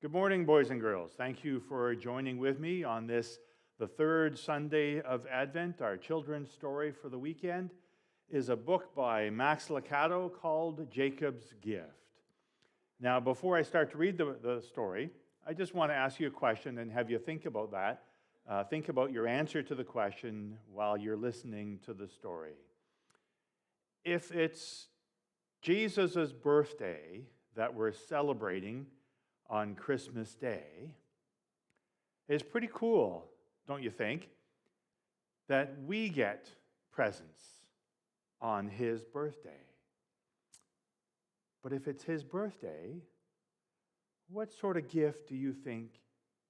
Good morning, boys and girls. Thank you for joining with me on this, the third Sunday of Advent. Our children's story for the weekend is a book by Max Lucado called Jacob's Gift. Now, before I start to read the story, I just want to ask you a question and have you think about that. Think about your answer to the question while you're listening to the story. If it's Jesus' birthday that we're celebrating on Christmas Day, it's pretty cool, don't you think, that we get presents on his birthday. But if it's his birthday, what sort of gift do you think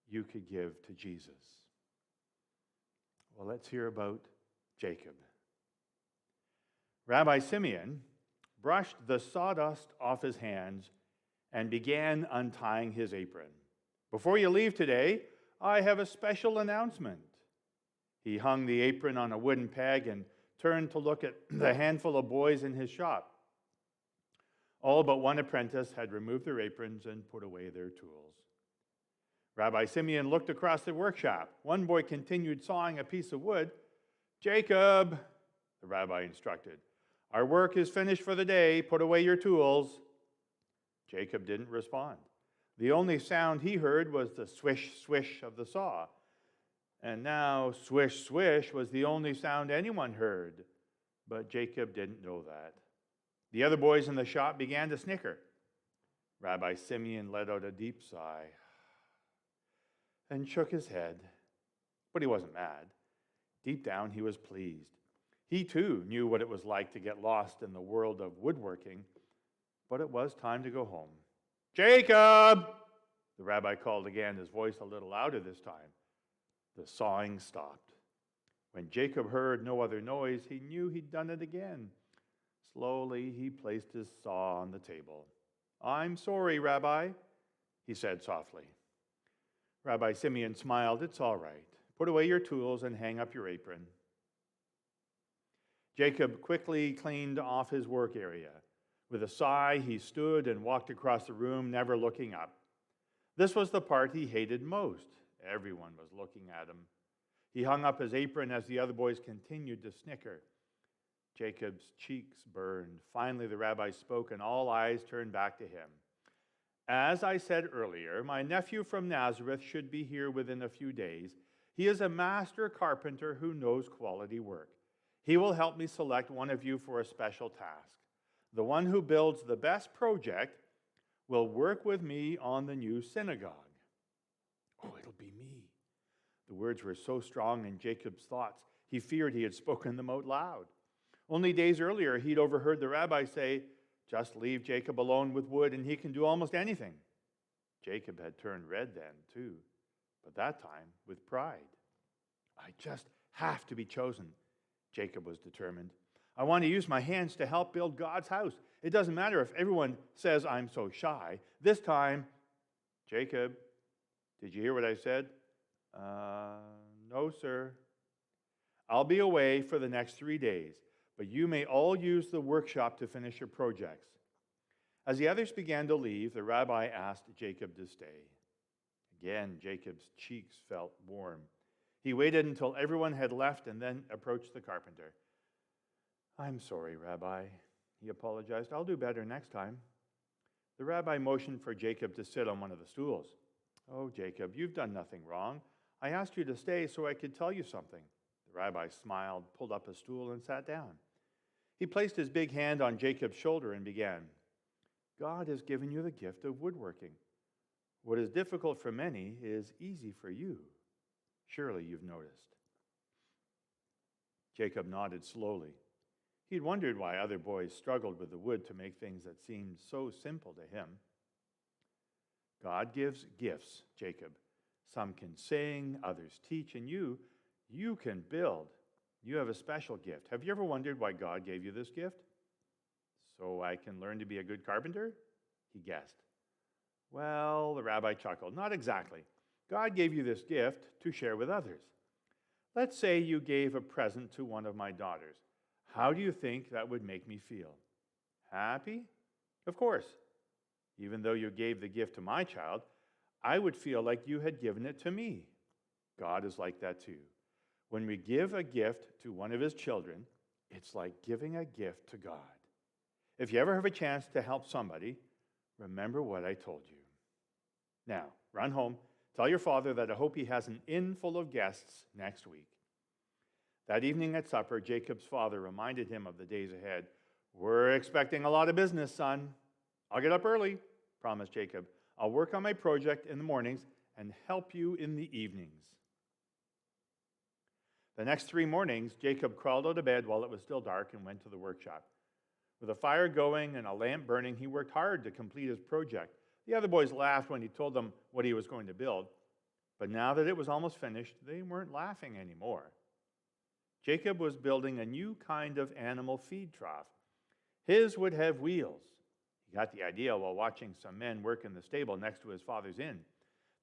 you could give to Jesus? Well, let's hear about Jacob. Rabbi Simeon brushed the sawdust off his hands and began untying his apron. "Before you leave today, I have a special announcement." He hung the apron on a wooden peg and turned to look at the handful of boys in his shop. All but one apprentice had removed their aprons and put away their tools. Rabbi Simeon looked across the workshop. One boy continued sawing a piece of wood. "Jacob," the rabbi instructed, "our work is finished for the day. Put away your tools." Jacob didn't respond. The only sound he heard was the swish, swish of the saw. And now, swish, swish was the only sound anyone heard. But Jacob didn't know that. The other boys in the shop began to snicker. Rabbi Simeon let out a deep sigh and shook his head. But he wasn't mad. Deep down, he was pleased. He too knew what it was like to get lost in the world of woodworking. But it was time to go home. "Jacob!" the rabbi called again, his voice a little louder this time. The sawing stopped. When Jacob heard no other noise, he knew he'd done it again. Slowly, he placed his saw on the table. "I'm sorry, Rabbi," he said softly. Rabbi Simeon smiled. "It's all right. Put away your tools and hang up your apron." Jacob quickly cleaned off his work area. With a sigh, he stood and walked across the room, never looking up. This was the part he hated most. Everyone was looking at him. He hung up his apron as the other boys continued to snicker. Jacob's cheeks burned. Finally, the rabbi spoke, and all eyes turned back to him. "As I said earlier, my nephew from Nazareth should be here within a few days. He is a master carpenter who knows quality work. He will help me select one of you for a special task. The one who builds the best project will work with me on the new synagogue." "Oh, it'll be me." The words were so strong in Jacob's thoughts, he feared he had spoken them out loud. Only days earlier, he'd overheard the rabbi say, "Just leave Jacob alone with wood and he can do almost anything." Jacob had turned red then, too, but that time with pride. "I just have to be chosen," Jacob was determined. "I want to use my hands to help build God's house. It doesn't matter if everyone says I'm so shy. This time," "Jacob, did you hear what I said?" No, sir." "I'll be away for the next 3 days, but you may all use the workshop to finish your projects." As the others began to leave, the rabbi asked Jacob to stay. Again, Jacob's cheeks felt warm. He waited until everyone had left and then approached the carpenter. "I'm sorry, Rabbi," he apologized. "I'll do better next time." The rabbi motioned for Jacob to sit on one of the stools. "Oh, Jacob, you've done nothing wrong. I asked you to stay so I could tell you something." The rabbi smiled, pulled up a stool, and sat down. He placed his big hand on Jacob's shoulder and began. "God has given you the gift of woodworking. What is difficult for many is easy for you. Surely you've noticed." Jacob nodded slowly. He'd wondered why other boys struggled with the wood to make things that seemed so simple to him. "God gives gifts, Jacob. Some can sing, others teach, and you can build. You have a special gift. Have you ever wondered why God gave you this gift?" "So I can learn to be a good carpenter?" he guessed. "Well," the rabbi chuckled, "not exactly. God gave you this gift to share with others. Let's say you gave a present to one of my daughters. How do you think that would make me feel? Happy? Of course. Even though you gave the gift to my child, I would feel like you had given it to me. God is like that too. When we give a gift to one of his children, it's like giving a gift to God. If you ever have a chance to help somebody, remember what I told you. Now, run home. Tell your father that I hope he has an inn full of guests next week. That evening at supper, Jacob's father reminded him of the days ahead. We're expecting a lot of business, son. I'll get up early, promised Jacob. I'll work on my project in the mornings and help you in the evenings. The next 3 mornings, Jacob crawled out of bed while it was still dark and went to the workshop. With a fire going and a lamp burning, he worked hard to complete his project. The other boys laughed when he told them what he was going to build, but now that it was almost finished, they weren't laughing anymore. Jacob was building a new kind of animal feed trough. His would have wheels. He got the idea while watching some men work in the stable next to his father's inn.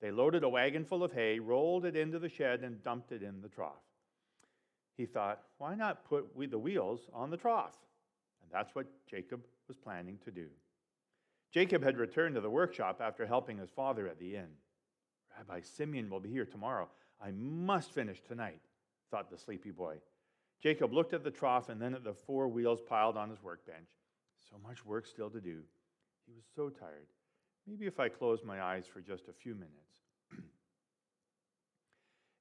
They loaded a wagon full of hay, rolled it into the shed, and dumped it in the trough. He thought, why not put the wheels on the trough? And that's what Jacob was planning to do. Jacob had returned to the workshop after helping his father at the inn. Rabbi Simeon will be here tomorrow. I must finish tonight, thought the sleepy boy. Jacob looked at the trough and then at the 4 wheels piled on his workbench. So much work still to do. He was so tired. Maybe if I closed my eyes for just a few minutes.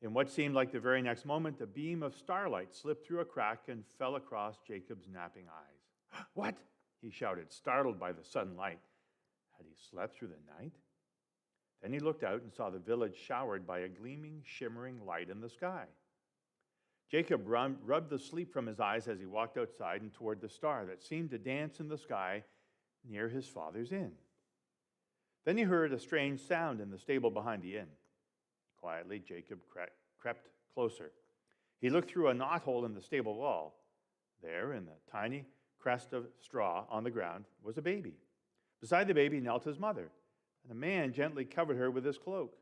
In what seemed like the very next moment, a beam of starlight slipped through a crack and fell across Jacob's napping eyes. What? He shouted, startled by the sudden light. Had he slept through the night? Then he looked out and saw the village showered by a gleaming, shimmering light in the sky. Jacob rubbed the sleep from his eyes as he walked outside and toward the star that seemed to dance in the sky near his father's inn. Then he heard a strange sound in the stable behind the inn. Quietly, Jacob crept closer. He looked through a knothole in the stable wall. There, in the tiny crest of straw on the ground, was a baby. Beside the baby knelt his mother, and a man gently covered her with his cloak.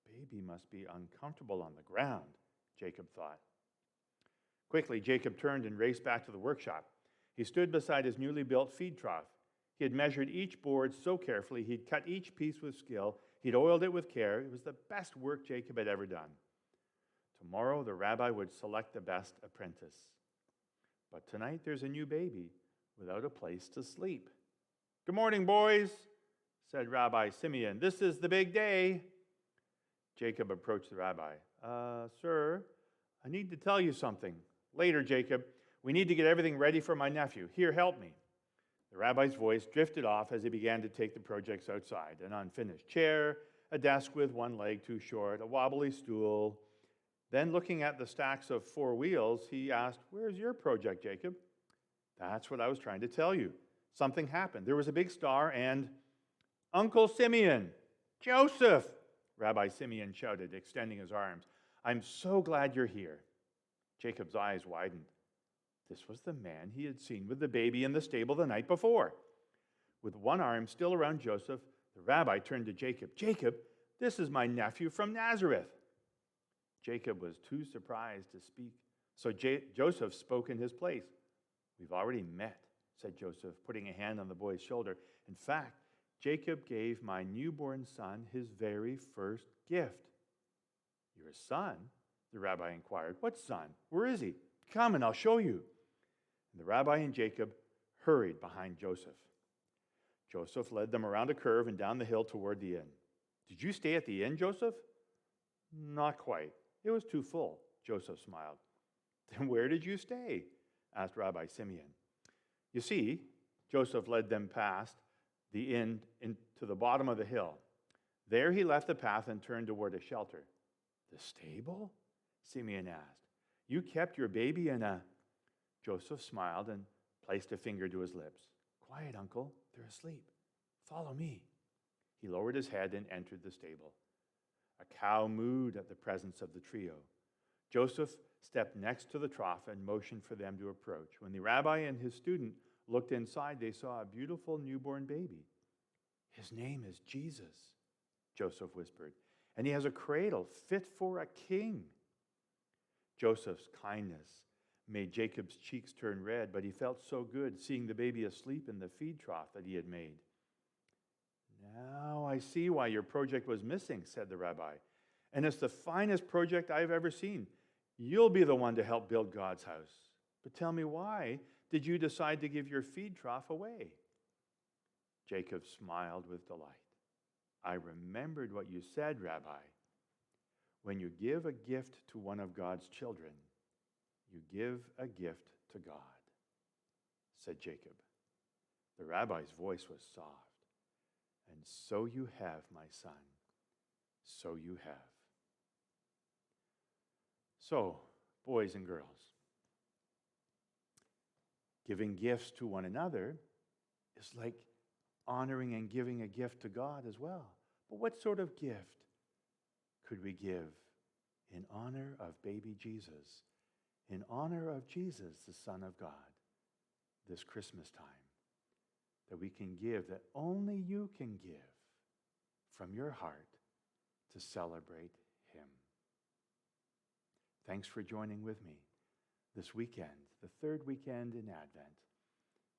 The baby must be uncomfortable on the ground, Jacob thought. Quickly, Jacob turned and raced back to the workshop. He stood beside his newly built feed trough. He had measured each board so carefully. He'd cut each piece with skill. He'd oiled it with care. It was the best work Jacob had ever done. Tomorrow, the rabbi would select the best apprentice. But tonight, there's a new baby without a place to sleep. Good morning, boys, said Rabbi Simeon. This is the big day. Jacob approached the rabbi. Sir, I need to tell you something. Later, Jacob. We need to get everything ready for my nephew. Here, help me. The rabbi's voice drifted off as he began to take the projects outside. An unfinished chair, a desk with one leg too short, a wobbly stool. Then, looking at the stacks of 4 wheels, he asked, Where's your project, Jacob? That's what I was trying to tell you. Something happened. There was a big star and Uncle Simeon, Joseph, Rabbi Simeon shouted, extending his arms. I'm so glad you're here. Jacob's eyes widened. This was the man he had seen with the baby in the stable the night before. With one arm still around Joseph, the rabbi turned to Jacob. Jacob, this is my nephew from Nazareth. Jacob was too surprised to speak, so Joseph spoke in his place. We've already met, said Joseph, putting a hand on the boy's shoulder. In fact, Jacob gave my newborn son his very first gift. Your son? The rabbi inquired. What son? Where is he? Come and I'll show you. And the rabbi and Jacob hurried behind Joseph. Joseph led them around a curve and down the hill toward the inn. Did you stay at the inn, Joseph? Not quite. It was too full, Joseph smiled. Then where did you stay? Asked Rabbi Simeon. You see, Joseph led them past the inn into the bottom of the hill. There he left the path and turned toward a shelter. The stable? Simeon asked. You kept your baby in a... Joseph smiled and placed a finger to his lips. Quiet, uncle. They're asleep. Follow me. He lowered his head and entered the stable. A cow mooed at the presence of the trio. Joseph stepped next to the trough and motioned for them to approach. When the rabbi and his student looked inside, they saw a beautiful newborn baby. His name is Jesus, Joseph whispered, and he has a cradle fit for a king. Joseph's kindness made Jacob's cheeks turn red, but he felt so good seeing the baby asleep in the feed trough that he had made. Now I see why your project was missing, said the rabbi. And it's the finest project I've ever seen. You'll be the one to help build God's house. But tell me, why did you decide to give your feed trough away? Jacob smiled with delight. I remembered what you said, Rabbi. When you give a gift to one of God's children, you give a gift to God, said Jacob. The rabbi's voice was soft. And so you have, my son, so you have. So, boys and girls, giving gifts to one another is like honoring and giving a gift to God as well. But what sort of gift could we give in honor of baby Jesus, in honor of Jesus, the Son of God, this Christmas time, that we can give, that only you can give from your heart to celebrate him? Thanks for joining with me this weekend, the third weekend in Advent.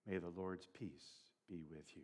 May the Lord's peace be with you.